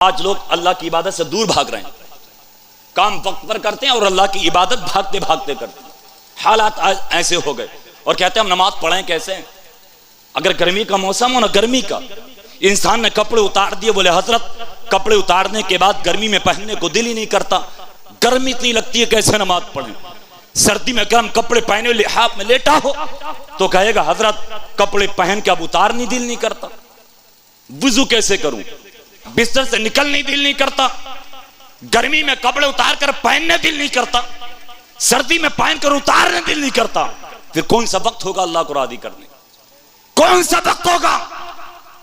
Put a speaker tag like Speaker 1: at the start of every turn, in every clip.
Speaker 1: آج لوگ اللہ کی عبادت سے دور بھاگ رہے ہیں، کام وقت پر کرتے ہیں اور اللہ کی عبادت بھاگتے بھاگتے کرتے ہیں۔ حالات آج ایسے ہو گئے اور کہتے ہیں ہم نماز پڑھیں کیسے؟ اگر گرمی کا موسم ہو نا، گرمی کا انسان نے کپڑے اتار دیے، بولے حضرت کپڑے اتارنے کے بعد گرمی میں پہننے کو دل ہی نہیں کرتا، گرمی اتنی لگتی ہے کیسے نماز پڑھیں؟ سردی میں گرم کپڑے پہنے لحاف میں لیٹا ہو تو کہے گا حضرت کپڑے پہن کے اب اتارنے دل نہیں کرتا، وضو کیسے کروں؟ بستر سے نکلنے دل نہیں کرتا، گرمی میں کپڑے اتار کر پہننے دل نہیں کرتا، سردی میں پہن کر اتارنے دل نہیں کرتا، پھر کون سا وقت ہوگا اللہ کو راضی کرنے کا؟ کون سا وقت ہوگا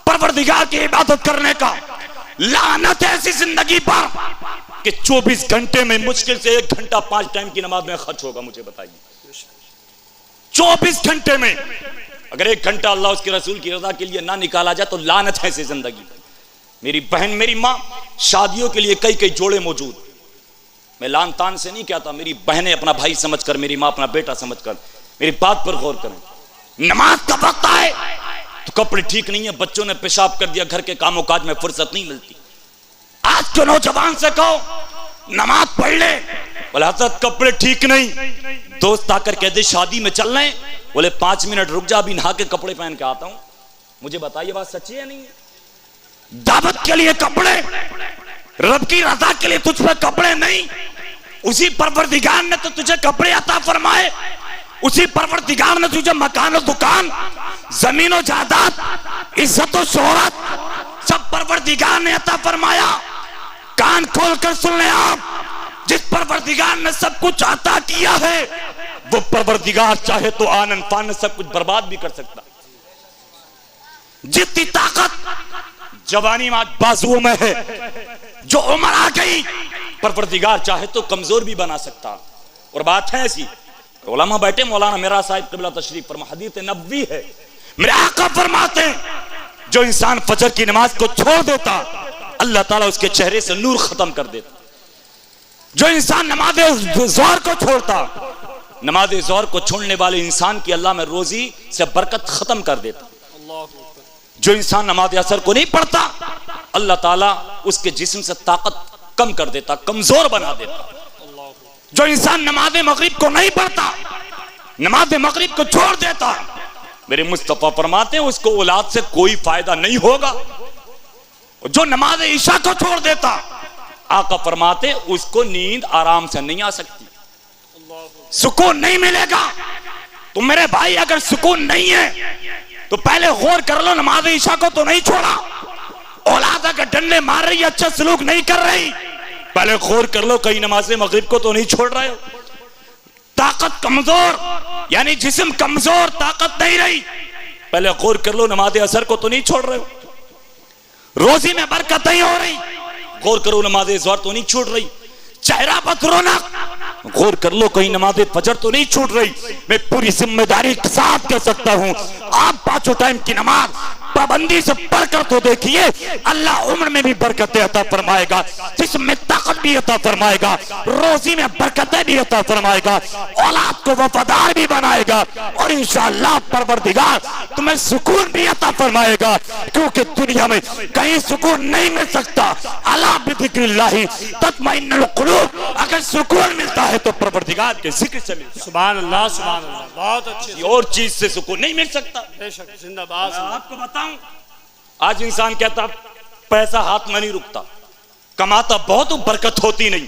Speaker 1: پروردگار کی عبادت کرنے کا؟ لعنت ایسی زندگی پر کہ 24 گھنٹے میں مشکل سے 1 گھنٹہ 5 ٹائم کی نماز میں خرچ ہوگا۔ مجھے بتائیے 24 گھنٹے میں اگر 1 گھنٹہ اللہ اس کے رسول کی رضا کے لیے نہ نکالا جائے تو لعنت ہے ایسی زندگی پر۔ میری بہن میری ماں شادیوں کے لیے کئی جوڑے موجود، میں لان تان سے نہیں کہتا، میری بہنیں اپنا بھائی سمجھ کر، میری ماں اپنا بیٹا سمجھ کر میری بات پر غور کریں۔ نماز کا وقت آئے تو کپڑے ٹھیک نہیں ہے، بچوں نے پیشاب کر دیا، گھر کے کام و کاج میں فرصت نہیں ملتی۔ آج کے نوجوان سے کہو نماز پڑھ لے، بولے حضرت کپڑے ٹھیک نہیں، دوست آ کر کہہ دے شادی میں چل رہے ہیں، بولے 5 منٹ رک جا ابھی نہا کے کپڑے پہن کے آتا ہوں۔ مجھے بتائیے بات سچی ہے نہیں ہے؟ دعوت کے لیے کپڑے، رب کی رضا کے لیے تجھ پہ کپڑے نہیں، اسی پروردگار نے تو تجھے کپڑے عطا فرمائے، اسی پروردگار نے تجھے مکان و دکان، زمین و جائیداد، عزت و شہرت سب پروردگار نے عطا فرمایا۔ کان کھول کر سن لیں آپ، جس پروردگار نے سب کچھ عطا کیا ہے وہ پروردگار چاہے تو آنن فان سب کچھ برباد بھی کر سکتا۔ جتنی طاقت جوانی میں بازوؤں میں ہے، جو عمر آ گئی پروردگار چاہے تو کمزور بھی بنا سکتا۔ اور بات ہے ایسی، علماء بیٹھے، مولانا میرا صاحب قبلہ تشریف فرما، حدیث نبوی ہے، میرے آقا فرماتے ہیں جو انسان فجر کی نماز کو چھوڑ دیتا اللہ تعالیٰ اس کے چہرے سے نور ختم کر دیتا۔ جو انسان نماز ظہر کو چھوڑتا، نماز ظہر کو چھوڑنے والے انسان کی اللہ میں روزی سے برکت ختم کر دیتا۔ جو انسان نماز عصر کو نہیں پڑھتا اللہ تعالیٰ اس کے جسم سے طاقت کم کر دیتا، کمزور بنا دیتا۔ جو انسان نماز مغرب کو نہیں پڑھتا، نماز مغرب کو چھوڑ دیتا، میرے مصطفیٰ فرماتے ہیں اس کو اولاد سے کوئی فائدہ نہیں ہوگا۔ جو نماز عشاء کو چھوڑ دیتا آقا فرماتے اس کو نیند آرام سے نہیں آ سکتی، سکون نہیں ملے گا۔ تو میرے بھائی اگر سکون نہیں ہے تو پہلے غور کر لو، نماز عشاء کو تو نہیں چھوڑا، اولاد اگر ڈنڈے مار رہی ہے، اچھا سلوک نہیں کر رہی، پہلے غور کر لو کہیں نماز مغرب کو تو نہیں چھوڑ رہے ہو۔ طاقت کمزور یعنی جسم کمزور، طاقت نہیں رہی، پہلے غور کر لو نماز عصر کو تو نہیں چھوڑ رہے ہو۔ روزی میں برکت نہیں ہو رہی، غور کرو نماز ظہر تو نہیں چھوڑ رہی۔ چہرہ بد رونق، غور کر لو کہیں نماز فجر تو نہیں چھوٹ رہی۔ میں پوری ذمہ داری کے ساتھ کہہ سکتا ہوں آپ 5 ٹائم کی نماز پابندی سے پڑھ کر تو دیکھیے، اللہ عمر میں بھی برکتیں عطا فرمائے گا، جسم میں طاقت بھی عطا فرمائے گا، روزی میں برکتیں بھی عطا فرمائے گا، اولاد کو وفادار بھی بنائے گا، اور انشاءاللہ پروردگار تمہیں سکون بھی عطا فرمائے گا، کیونکہ دنیا میں کہیں سکون نہیں مل سکتا۔ الا بذکر اللہ تطمئن القلوب، اگر سکون ملتا ہے تو پروردگار کے ذکر سے ملتا ہے۔
Speaker 2: سبحان اللہ سبحان اللہ، بہت اچھی
Speaker 1: اور چیز سے سکون نہیں مل سکتا۔
Speaker 2: بے شک، زندہ باد۔
Speaker 1: میں آپ کو بتاؤں، آج انسان کہتا پیسہ ہاتھ میں نہیں رکتا، کماتا بہت برکت ہوتی نہیں۔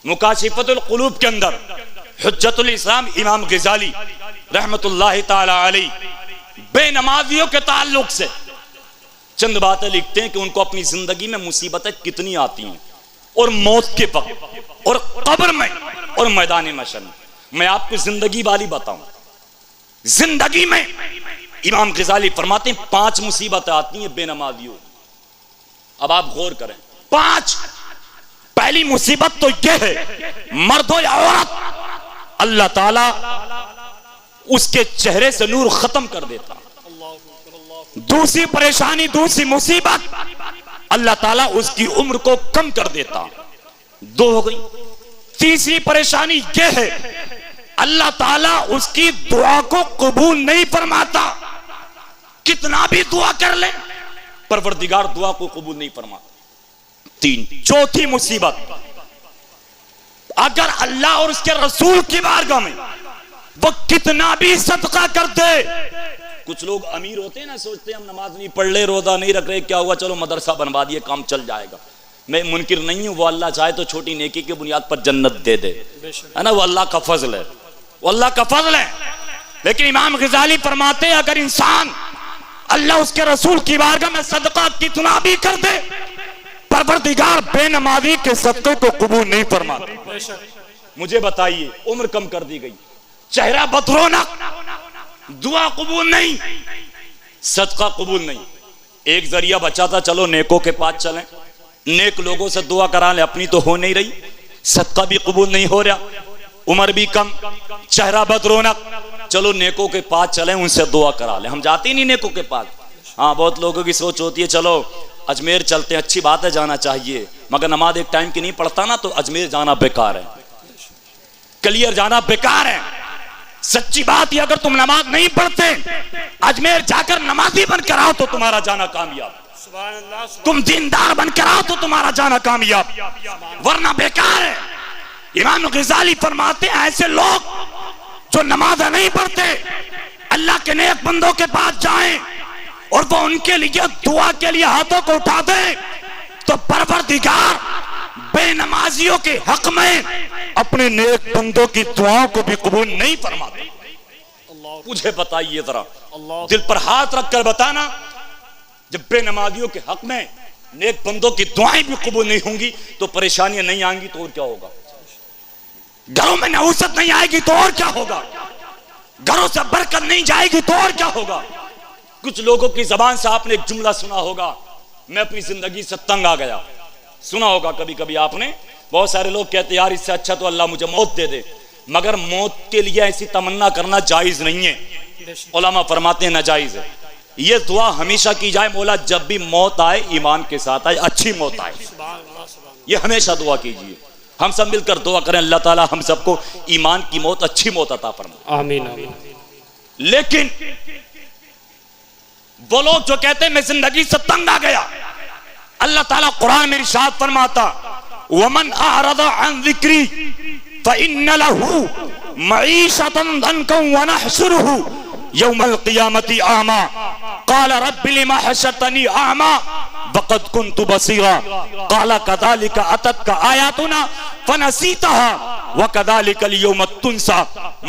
Speaker 1: مکاشفۃ القلوب کے اندر حجت الاسلام امام غزالی رحمت اللہ تعالی علیہ بے نمازیوں کے تعلق سے چند باتیں لکھتے ہیں کہ ان کو اپنی زندگی میں مصیبتیں کتنی آتی ہیں، اور موت کے وقت اور قبر میں اور میدان محشر میں۔ میں آپ کو زندگی والی بتاؤں، زندگی میں امام غزالی فرماتے ہیں 5 مصیبتیں آتی ہیں بے نمازیوں۔ اب آپ غور کریں، 5۔ پہلی مصیبت تو یہ ہے مرد ہو یا عورت اللہ تعالیٰ اس کے چہرے سے نور ختم کر دیتا۔ دوسری پریشانی، دوسری مصیبت اللہ تعالیٰ اس کی عمر کو کم کر دیتا۔ 2 ہو گئی۔ تیسری پریشانی یہ ہے اللہ تعالیٰ اس کی دعا کو قبول نہیں فرماتا، کتنا بھی دعا کر لے پروردگار دعا کو قبول نہیں فرماتا۔ 3. چوتھی مصیبت، اگر اللہ اور اس کے رسول کی بارگاہ میں وہ کتنا بھی صدقہ کر دے. کچھ لوگ امیر ہوتے ہیں نا، سوچتے ہیں ہم نماز نہیں پڑھ لے، روزہ نہیں رکھ رہے، کیا ہوا، چلو مدرسہ بنوا دیے، کام چل جائے گا. میں منکر نہیں ہوں، وہ اللہ چاہے تو چھوٹی نیکی کی بنیاد پر جنت دے دے، ہے نا، وہ اللہ کا فضل ہے، وہ اللہ کا فضل ہے. لیکن امام غزالی فرماتے ہیں اگر انسان اللہ اس کے رسول کی بارگاہ میں صدقہ کتنا بھی کر دے، پروردگار بے نمازی کے صدقے کو قبول نہیں فرماتا. مجھے بتائیے، عمر کم کر دی گئی، چہرہ بدرونق، دعا قبول نہیں، صدقہ قبول نہیں. ایک ذریعہ بچا تھا، چلو نیکوں کے پاس چلیں، نیک لوگوں سے دعا کرا لیں، اپنی تو ہو نہیں رہی، صدقہ بھی قبول نہیں ہو رہا، عمر بھی کم، چہرہ بدرونق، چلو نیکوں کے پاس چلیں، ان سے دعا کرا لیں. ہم جاتے ہی نہیں نیکوں کے پاس. ہاں، بہت لوگوں کی سوچ ہوتی ہے چلو اجمیر چلتے ہیں، اچھی بات ہے جانا چاہیے، مگر نماز ایک ٹائم کی نہیں پڑھتا نا تو اجمیر جانا بیکار ہے، کلیئر جانا بیکار ہے. سچی بات ہے، اگر تم نماز نہیں پڑھتے اجمیر جا کر نمازی بن کر آؤ تو تمہارا جانا کامیاب، تم دیندار بن کر آؤ تو تمہارا جانا کامیاب، ورنہ بیکار ہے. امام غزالی فرماتے ہیں ایسے لوگ جو نماز نہیں پڑھتے اللہ کے نیک بندوں کے پاس جائیں اور وہ ان کے لیے دعا کے لیے ہاتھوں کو اٹھا دیں تو پروردگار بے نمازیوں کے حق میں اپنے نیک بندوں کی دعاؤں کو بھی قبول نہیں فرماتے. مجھے بتائیے ذرا، دل پر ہاتھ رکھ کر بتانا، جب بے نمازیوں کے حق میں نیک بندوں کی دعائیں بھی قبول نہیں ہوں گی تو پریشانیاں نہیں آئیں گی تو اور کیا ہوگا؟ گھروں میں نحوست نہیں آئے گی تو اور کیا ہوگا؟ گھروں سے برکت نہیں جائے گی تو اور کیا ہوگا؟ کچھ لوگوں کی زبان سے آپ نے ایک جملہ سنا ہوگا، میں اپنی زندگی سے تنگ آ گیا. سنا ہوگا کبھی کبھی آپ نے، بہت سارے لوگ کہتے ہیں یار اس سے اچھا تو اللہ مجھے موت دے دے، مگر موت کے لیے ایسی تمنا کرنا جائز نہیں ہے. علماء فرماتے ہیں ناجائز ہے. یہ دعا ہمیشہ کی جائے، مولا جب بھی موت آئے ایمان کے ساتھ آئے، اچھی موت آئے، یہ ہمیشہ دعا کیجیے. ہم سب مل کر دعا کریں اللہ تعالی ہم سب کو ایمان کی موت، اچھی موت عطا فرمائے.
Speaker 2: آمین.
Speaker 1: لیکن وہ لوگ جو کہتے ہیں میں زندگی سے تنگ آ گیا، اللہ تعالیٰ قرآن میں ارشاد فرماتا وَمَنْ أَعْرَضَ عَنْ ذِكْرِي فَإِنَّ لَهُ مَعِيشَةً ضَنْكًا وَنَحْشُرُهُ يَوْمَ الْقِيَامَةِ أَعْمَى قَالَ رَبِّ لِمَ حَشَرْتَنِي أَعْمَى وَقَدْ كُنْتُ بَصِيرًا قَالَ كَذَلِكَ أَتَتْكَ آيَاتُنَا فَنَسِيتَهَا وَكَذَلِكَ الْيَوْمَ تُنْسَى.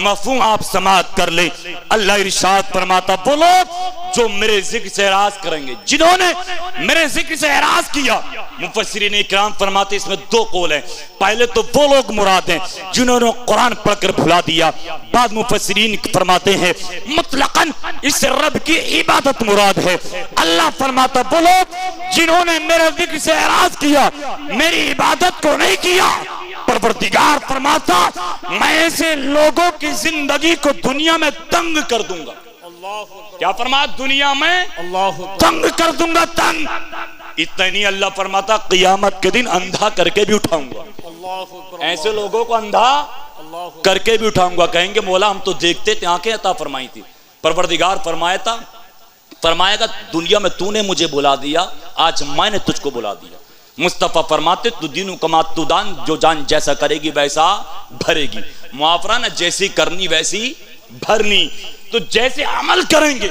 Speaker 1: مفہوم آپ سماعت کر لیں. اللہ ارشاد فرماتا وہ لوگ جو میرے ذکر سے اعراض کریں گے، جنہوں نے میرے ذکر سے اعراض کیا. مفسرین اکرام فرماتے اس میں دو قول ہیں. پہلے تو وہ لوگ مراد ہیں جنہوں نے قرآن پڑھ کر بھلا دیا. بعض مفسرین فرماتے ہیں مطلقاً اس سے رب کی عبادت مراد ہے. اللہ فرماتا وہ لوگ جنہوں نے میرے ذکر سے اعراض کیا، میری عبادت کو نہیں کیا، پروردگار فرماتا میں ایسے لوگوں کی زندگی کو دنیا میں تنگ کر دوں گا. کیا فرمایا؟ دنیا میں تنگ کر دوں گا، تنگ. اتنا نہیں، اللہ فرماتا قیامت کے دن اندھا کر کے بھی اٹھاؤں گا. ایسے لوگوں کو اندھا کر کے بھی اٹھاؤں گا. کہیں گے مولا ہم تو دیکھتے تھے، آنکھیں عطا فرمائی تھی. پروردگار فرمائے گا دنیا میں تو نے مجھے بلا دیا، آج میں نے تجھ کو بلا دیا. مصطفیٰ فرماتے تو دینو کما تو دان، جو جان جیسا کرے گی ویسا بھرے گی. معافرہ نہ جیسی کرنی ویسی بھرنی. تو جیسے عمل کریں گے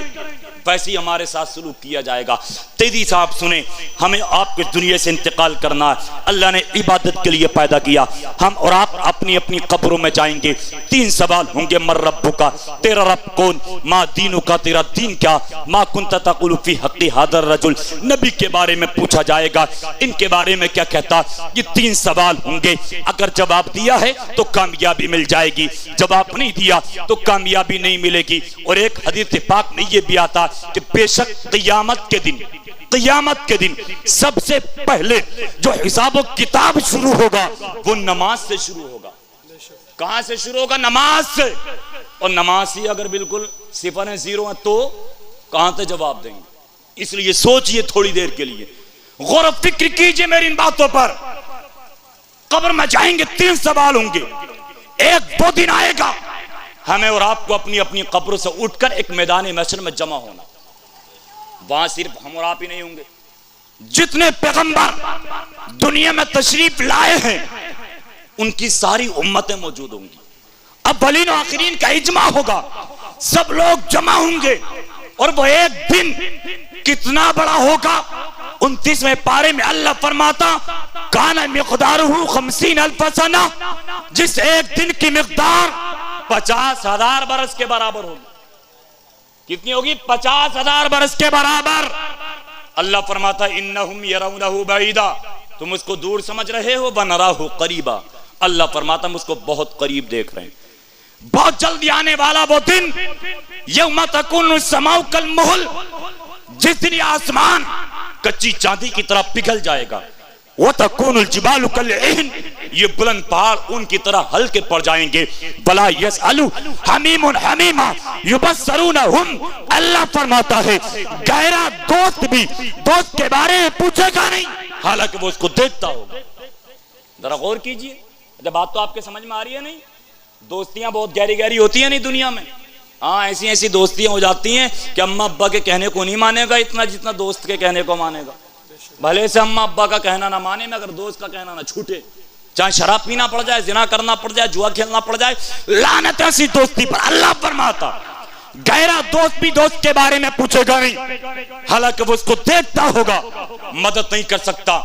Speaker 1: ویسے ہی ہمارے ساتھ سلوک کیا جائے گا. تیزی سے آپ سنیں، ہمیں آپ کے دنیا سے انتقال کرنا ہے. اللہ نے عبادت کے لیے پیدا کیا. ہم اور آپ اپنی اپنی قبروں میں جائیں گے. 3 سوال ہوں گے. من ربک، تیرا رب کون؟ ما دینک، تیرا دین کیا؟ ما کنت تقول فی حق ھذا الرجل، نبی کے بارے میں پوچھا جائے گا ان کے بارے میں کیا کہتا. یہ 3 سوال ہوں گے. اگر جواب دیا ہے تو کامیابی مل جائے گی، جواب نہیں دیا تو کامیابی نہیں ملے گی. اور ایک حدیث پاک میں یہ بھی آتا کہ بے شک قیامت کے دن سب سے پہلے جو حساب و کتاب شروع ہوگا وہ نماز سے شروع ہوگا. کہاں سے شروع ہوگا؟ نماز سے. اور نماز ہی اگر بالکل صفر زیرو ہے تو کہاں سے جواب دیں گے؟ اس لیے سوچئے تھوڑی دیر کے لیے، غور و فکر کیجئے میری ان باتوں پر. قبر میں جائیں گے 3 سوال ہوں گے. ایک وہ دن آئے گا ہمیں اور آپ کو اپنی اپنی قبروں سے اٹھ کر ایک میدان محشر میں جمع ہونا. وہاں صرف ہم اور آپ ہی نہیں ہوں گے، جتنے پیغمبر دنیا میں تشریف لائے ہیں ان کی ساری امتیں موجود ہوں گی. اولین و آخرین کا اجماع ہوگا, سب لوگ جمع ہوں گے, اور وہ ایک دن کتنا بڑا ہوگا. 29ویں پارے میں اللہ فرماتا کان مقدارہ 50,000 سنہ, جس ایک دن کی مقدار 50,000 برس کے برابر ہوگی. کتنی ہوگی؟ 50,000 برس کے برابر. اللہ فرماتا انہم یرونہ بعیدا, تم اس کو دور سمجھ رہے ہو, ونراہ قریبا, اللہ فرماتا ہم اس کو بہت قریب دیکھ رہے ہیں. بہت جلدی آنے والا وہ دن, یوم تکون السماء کالمہل, جس دن یہ آسمان کچی چاندی کی طرح پگھل جائے گا. وَتَكُونُ الْجِبَالُ كَالْعِهْنِ, یہ بلند پہاڑ ان کی طرح ہلکے پڑ جائیں گے. بلا يَسْأَلُ حَمِيمٌ حَمِيمًا يُبَصَّرُونَهُمْ, اللہ فرماتا ہے گہرا دوست بھی دوست کے بارے میں پوچھے گا نہیں, حالانکہ وہ اس کو دیکھتا ہوگا. ذرا غور کیجئے, جب بات تو آپ کے سمجھ میں آ رہی ہے نہیں؟ دوستیاں بہت گہری گہری ہوتی ہیں نہیں دنیا میں. ہاں ایسی ایسی دوستیاں ہو جاتی ہیں کہ اماں ابا کے کہنے کو نہیں مانے گا اتنا جتنا دوست کے کہنے کو مانے گا. بھلے سے اماں ابا کا کہنا نہ مانے مگر دوست کا کہنا نہ چھوٹے, چاہے شراب پینا پڑ جائے, زنا کرنا پڑ جائے, جوا کھیلنا پڑ جائے, لعنت ایسی دوستی پر. اللہ فرماتا گہرا دوست بھی دوست کے بارے میں پوچھے گا نہیں, حالانکہ وہ اس کو دیکھتا ہوگا, مدد نہیں کر سکتا.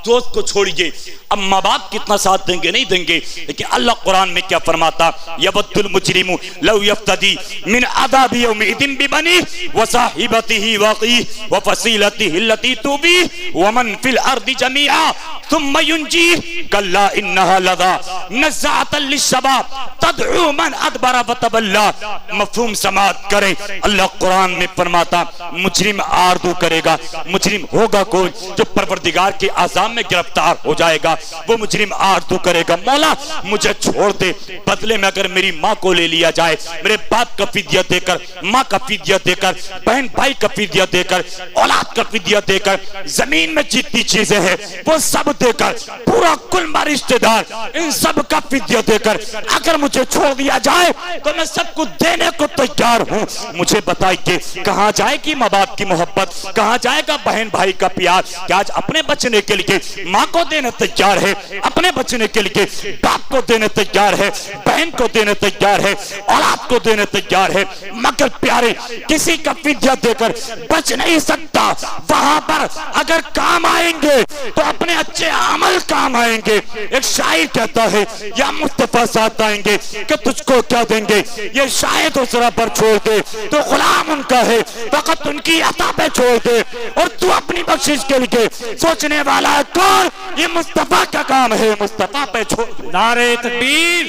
Speaker 1: دوست کو چھوڑیے, اب ماں باپ کتنا ساتھ دیں گے نہیں دیں گے, لیکن اللہ قرآن میں کیا فرماتا, یود المجرم لو یفتدی من عذاب یومئذ ببنیہ وصاحبتہ واخیہ وفصیلتہ التی تؤویہ ومن فی الارض جمیعا ثم ینجیہ کلا انہا لظی نزاعۃ للشوی تدعو من ادبر وتولی. مفہوم سماعت کریں, اللہ قرآن میں فرماتا مجرم آرزو کرے گا, مجرم ہوگا کوئی جو پروردگار کے عذاب میں گرفتار ہو جائے گا. وہ مجرم آرزو کرے گا مولا مجھے چھوڑ دے, بدلے میں اگر میری ماں کو لے لیا جائے, میرے باپ کا فدیہ دے کر, ماں کا فدیہ دے کر, بہن بھائی کا فدیہ دے کر, اولاد کا فدیہ دے کر, زمین میں جتنی چیزیں ہیں وہ سب دے کر, پورا کلمہ رشتہ دار ان سب کا فدیہ دے کر اگر مجھے چھوڑ دیا جائے تو میں سب کو دینے کو تیار ہوں. مجھے بتائیے کہاں جائے گی ماں باپ کی محبت, کہاں جائے گا بہن بھائی کا پیار؟ کہ آج اپنے بچنے کے لیے ماں کو دینے تیار ہے, اپنے بچنے کے لیے باپ کو دینے تیار ہے, بہن کو دینے تیار ہے, اولاد کو دینے تیار ہے, مگر پیارے کسی کا فدیہ دے کر بچ نہیں سکتا. وہاں پر اگر کام آئیں گے تو اپنے اچھے عمل کام آئیں گے. ایک شاعر کہتا ہے یا مصطفیٰ ساتھ آئیں گے کہ تجھ کو کیا دیں گے, یہ شاید دوسرا پر چھوڑ دے تو غلام ان کا ہے, فقط ان کی عطا پہ چھوڑ دے, اور تو اپنی بخشش کے لیے سوچنے والا ہے کون, یہ مصطفیٰ کا کام ہے, مصطفیٰ پہ چھوڑ دے.
Speaker 2: نعرہ تکبیر,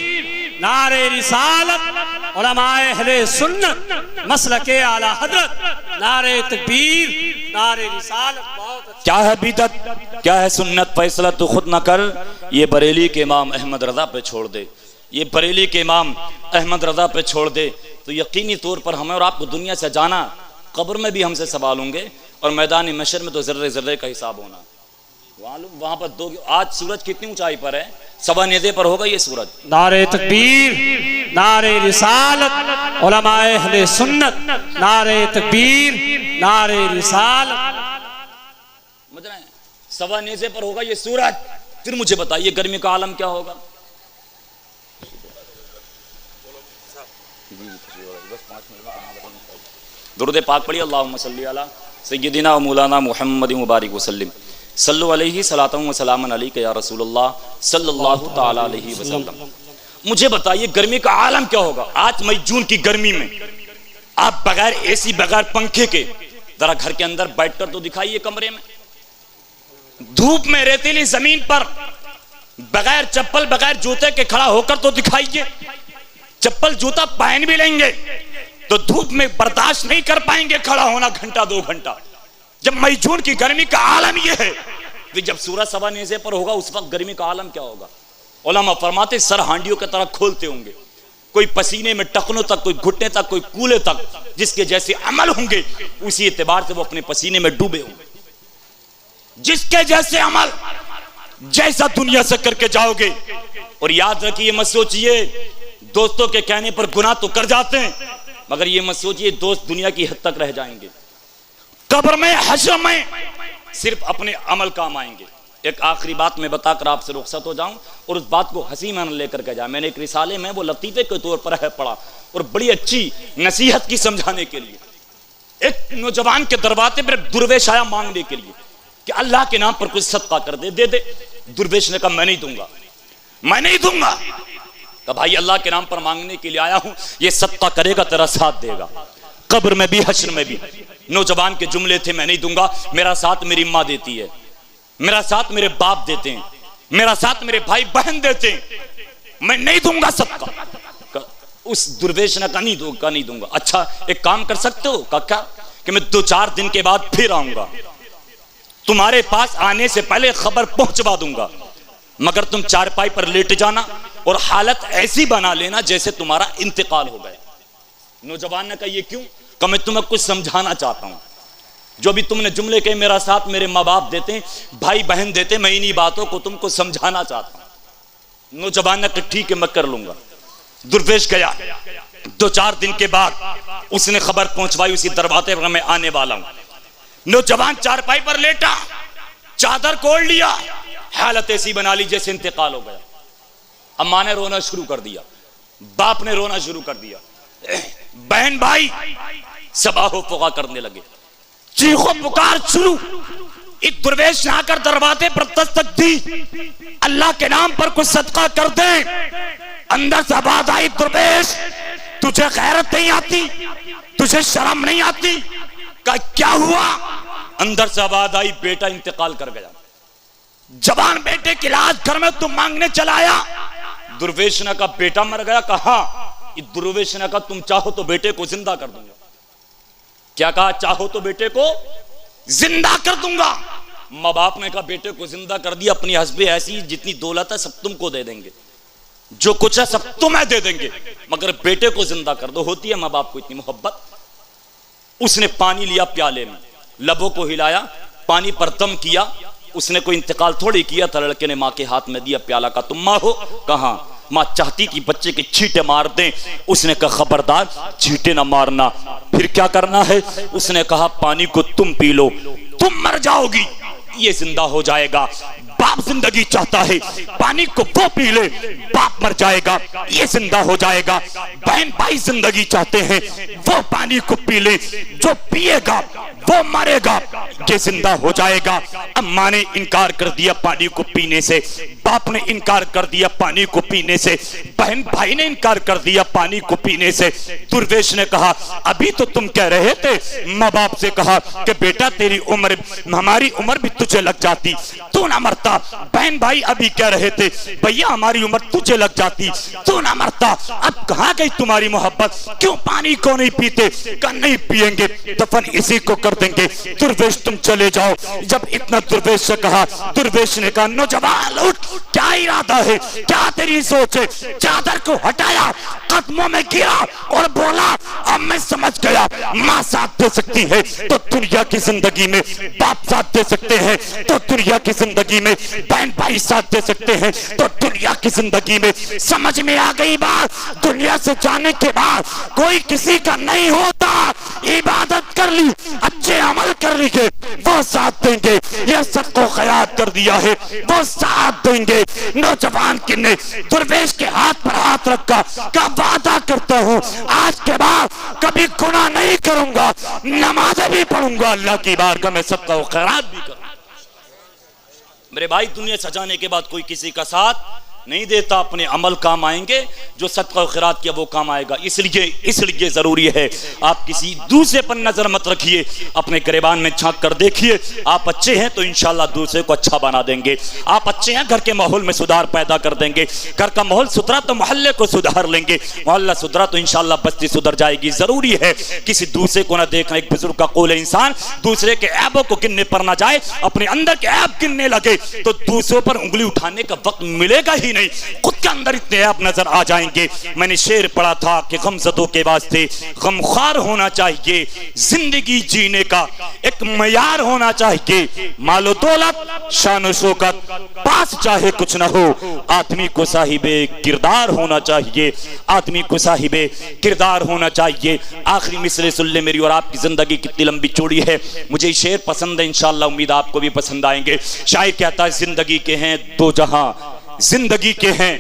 Speaker 2: نعرہ رسالت, علماء اہل سنت, مسلک اعلی حضرت, نعرہ تکبیر, نعرہ رسالت. بہت اچھا.
Speaker 1: کیا ہے بدعت, کیا ہے سنت, فیصلہ تو خود نہ کر, یہ بریلی کے امام احمد رضا پہ چھوڑ دے, یہ بریلی کے امام احمد رضا پہ چھوڑ دے, تو یقینی طور پر ہمیں اور آپ کو دنیا سے جانا, قبر میں بھی ہم سے سوال ہوں گے, اور میدان محشر میں تو ذرے ذرے کا حساب ہونا. وہاں پر آج سورج کتنی اونچائی پر ہے, سوا نیزے پر ہوگا یہ سورج.
Speaker 2: نعرہ تکبیر, نعرہ رسالت, علماء اہل سنت, نعرہ تکبیر, نعرہ رسالت.
Speaker 1: سمجھ رہے ہیں, سوا نیزے پر ہوگا یہ سورج. پھر مجھے بتائیے گرمی کا عالم کیا ہوگا. درود پاک پڑھیے, اللہم صلی علی سیدنا و مولانا محمد مبارک وسلم. صلو علیہ صلاۃ و سلام علیک یا رسول اللہ صلی اللہ تعالی علیہ وسلم. مجھے بتائیے گرمی کا عالم کیا ہوگا. آج مئی جون کی گرمی میں آپ بغیر اے سی بغیر پنکھے کے ذرا گھر کے اندر بیٹھ کر تو دکھائیے, کمرے میں دھوپ میں ریتیلی زمین پر بغیر چپل بغیر جوتے کے کھڑا ہو کر تو دکھائیے. چپل جوتا پہن بھی لیں گے تو دھوپ میں برداشت نہیں کر پائیں گے کھڑا ہونا گھنٹہ دو گھنٹہ. جب مئی جون کی گرمی کا عالم یہ ہے کہ جب سورج سوا نیزے پر ہوگا اس وقت گرمی کا عالم کیا ہوگا. علماء فرماتے سر ہانڈیوں کی طرح کھولتے ہوں گے, کوئی پسینے میں ٹخنوں تک, کوئی گھٹنے تک, کوئی کولے تک, جس کے جیسے عمل ہوں گے اسی اعتبار سے وہ اپنے پسینے میں ڈوبے ہوں گے. جس کے جیسے عمل جیسا دنیا سے کر کے جاؤ گے. اور یاد رکھیے, مت سوچئے دوستوں کے کہنے پر گناہ تو کر جاتے ہیں, مگر یہ مت سوچئے دوست دنیا کی حد تک رہ جائیں گے. قبر میں حشر میں صرف اپنے عمل کام آئیں گے. ایک آخری بات میں بتا کر آپ سے رخصت ہو جاؤں اور اس بات کو ہنسی میں لے کر کے جائیں. میں نے ایک رسالے میں وہ لطیفے کے طور پر ہے پڑھا اور بڑی اچھی نصیحت کی سمجھانے کے لیے. ایک نوجوان کے دروازے پر درویش آیا مانگنے کے لیے کہ اللہ کے نام پر کچھ صدقہ کر دے. دے دے. درویش نے کہا میں نہیں دوں گا, میں نہیں دوں گا. کہ بھائی اللہ کے نام پر مانگنے کے لیے آیا ہوں, یہ صدقہ کرے گا تیرا ساتھ دے گا قبر میں بھی حشر میں بھی. نوجوان کے جملے تھے میں نہیں دوں گا, میرا ساتھ میری ماں دیتی ہے, میرا ساتھ میرے باپ دیتے ہیں, میرا ساتھ میرے بھائی بہن دیتے ہیں, میں نہیں دوں گا صدقہ. اس درویش نے کہا نہیں دوں گا. اچھا ایک کام کر سکتے ہو؟ کہا کیا؟ کہ میں 2-4 دن کے بعد پھر آؤں گا, تمہارے پاس آنے سے پہلے خبر پہنچوا دوں گا, مگر تم چارپائی پر لیٹ جانا اور حالت ایسی بنا لینا جیسے تمہارا انتقال ہو گئے. نوجوان نے کہا یہ کیوں؟ کہ میں تمہیں کچھ سمجھانا چاہتا ہوں. جو بھی تم نے جملے کہے میرا ساتھ میرے ماں باپ دیتے ہیں, بھائی بہن دیتے, میں انہی باتوں کو تم کو سمجھانا چاہتا ہوں. نوجوان نے کہا ٹھیک ہے میں کر لوں گا. درویش گیا. 2-4 دن کے بعد اس نے خبر پہنچوائی اسی دروازے پر میں آنے والا ہوں. نوجوان چارپائی پر لیٹا, چادر کھول لیا, حالت ایسی بنا لی جیسے انتقال ہو گیا. اماں نے رونا شروع کر دیا, باپ نے رونا شروع کر دیا, بہن بھائی سب آہو پکا کرنے لگے, چیخو پکار شروع. ایک درویش نے آ کر دروازے پر دستک دی, اللہ کے نام پر کچھ صدقہ کر دے. اندر سے آواز آئی درویش تجھے غیرت نہیں آتی, تجھے شرم نہیں آتی؟ کہا کیا ہوا؟ اندر سے آواز آئی بیٹا انتقال کر گیا. جوان بیٹے کی لاش گھر میں تم مانگنے چلا آیا. درویش نے کہا بیٹا مر گیا؟ کہا. درویش نے کہا تم چاہو تو بیٹے کو زندہ کر دوں گا. کیا کہا؟ چاہو تو بیٹے کو زندہ کر دوں گا. ماں باپ نے کہا بیٹے کو زندہ کر دیا, اپنی حسب ایسی جتنی دولت ہے سب تم کو دے دیں گے, جو کچھ ہے سب تمہیں دے دیں گے, مگر بیٹے کو زندہ کر دو. ہوتی ہے ماں باپ کو اتنی محبت. اس نے پانی لیا پیالے میں, لبوں کو ہلایا, پانی پر دم کیا. اس نے کوئی انتقال تھوڑی کیا تھا, لڑکے نے ماں کے ہاتھ میں دیا پیالہ. کا تم ماں ہو؟ کہاں. ماں چاہتی کہ بچے کے چھینٹے مار دیں. اس نے کہا خبردار چھینٹے نہ مارنا. پھر کیا کرنا ہے؟ اس نے کہا پانی کو تم پی لو, تم مر جاؤ گی, یہ زندہ ہو جائے گا. باپ زندگی چاہتا ہے, پانی کو وہ پی لے, باپ مر جائے گا, یہ زندہ ہو جائے گا. بہن بھائی زندگی چاہتے ہیں, وہ پانی کو پی لے, جو پیے گا وہ مرے گا, یہ زندہ ہو جائے گا. اماں نے انکار کر دیا پانی کو پینے سے, باپ نے انکار کر دیا پانی کو پینے سے, بہن بھائی نے انکار کر دیا پانی کو پینے سے. درویش نے کہا ابھی تو تم کہہ رہے تھے, ماں باپ سے کہا کہ بیٹا تیری عمر ہماری عمر بھی تجھے لگ جاتی تو نہ مرتا. بہن بھائی ابھی کہہ رہے تھے بھیا ہماری عمر تجھے لگ جاتی تو نہ مرتا. اب کہاں گئی تمہاری محبت؟ کیوں پانی کو نہیں پیتے؟ کہ نہیں پییں گے, دفن اسی کو کر دیں گے. درویش تم چلے جاؤ. جب اتنا درویش سے کہا, درویش نے کہا نوجوان اٹھ, کیا ارادہ ہے, کیا تیری سوچ ہے؟ چادر کو ہٹایا, قدموں میں گرا اور بولا اب میں سمجھ گیا, ماں ساتھ دے سکتی ہے تو دنیا کی زندگی میں باپ ساتھ دے سکتے ہیں, تو دنیا کی زندگی میں بہن بھائی ساتھ دے سکتے ہیں, تو دنیا کی زندگی میں سمجھ میں آ گئی بات. دنیا سے جانے کے بعد کوئی کسی کا نہیں ہوتا. عبادت کر لی, اچھے عمل کر لیے, وہ ساتھ دیں گے. یہ سب کو خیرات کر دیا ہے, وہ ساتھ دیں گے. نوجوان نے درویش کے ہاتھ پر ہاتھ رکھا, کا وعدہ کرتا ہوں آج کے بعد کبھی گناہ نہیں کروں گا, نمازیں بھی پڑھوں گا, اللہ کی بارگاہ میں سب کا خیرات بھی کروں. میرے بھائی دنیا سجانے کے بعد کوئی کسی کا ساتھ نہیں دیتا. اپنے عمل کام آئیں گے, جو صدقہ و خیرات کیا وہ کام آئے گا. اس لیے ضروری ہے آپ کسی دوسرے پر نظر مت رکھیے, اپنے گریبان میں جھانک کر دیکھیے. آپ اچھے ہیں تو انشاءاللہ دوسرے کو اچھا بنا دیں گے. آپ اچھے ہیں, گھر کے ماحول میں سدھار پیدا کر دیں گے. گھر کا ماحول سدھرا تو محلے کو سدھار لیں گے, محلہ سدھرا تو انشاءاللہ بستی سدھر جائے گی. ضروری ہے کسی دوسرے کو نہ دیکھنا. ایک بزرگ کا قول ہے انسان دوسرے کے عیبوں کو گننے پر نہ جائے, اپنے اندر کے عیب گننے لگے تو دوسروں پر انگلی اٹھانے کا وقت ملے گا ہی نہیں، خود کے اندر اتنے عیب نظر آ جائیں گے۔ میں نے شعر پڑھا تھا کہ غمزدوں کے واسطے غمخوار ہونا چاہیے، زندگی جینے کا ایک معیار ہونا چاہیے، مال و دولت شان و شوکت پاس چاہے کچھ نہ ہو، آدمی کو صاحب کردار ہونا چاہیے، آدمی کو صاحب کردار ہونا چاہیے۔ آخری مصرع سن لے میری، اور آپ کی زندگی کتنی لمبی چوڑی ہے، مجھے یہ شعر پسند ہے، انشاءاللہ امید آپ کو بھی پسند آئیں گے۔ شاعر کہتا ہے زندگی کے ہیں دو جہاں، زندگی کے ہیں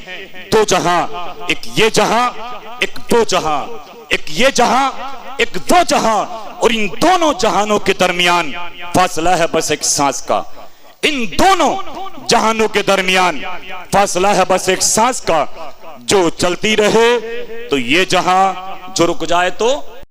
Speaker 1: دو جہاں، ایک یہ جہاں ایک دو جہاں، ایک یہ جہاں ایک دو جہاں، اور ان دونوں جہانوں کے درمیان فاصلہ ہے بس ایک سانس کا، ان دونوں جہانوں کے درمیان فاصلہ ہے بس ایک سانس کا، جو چلتی رہے تو یہ جہاں، جو رک جائے تو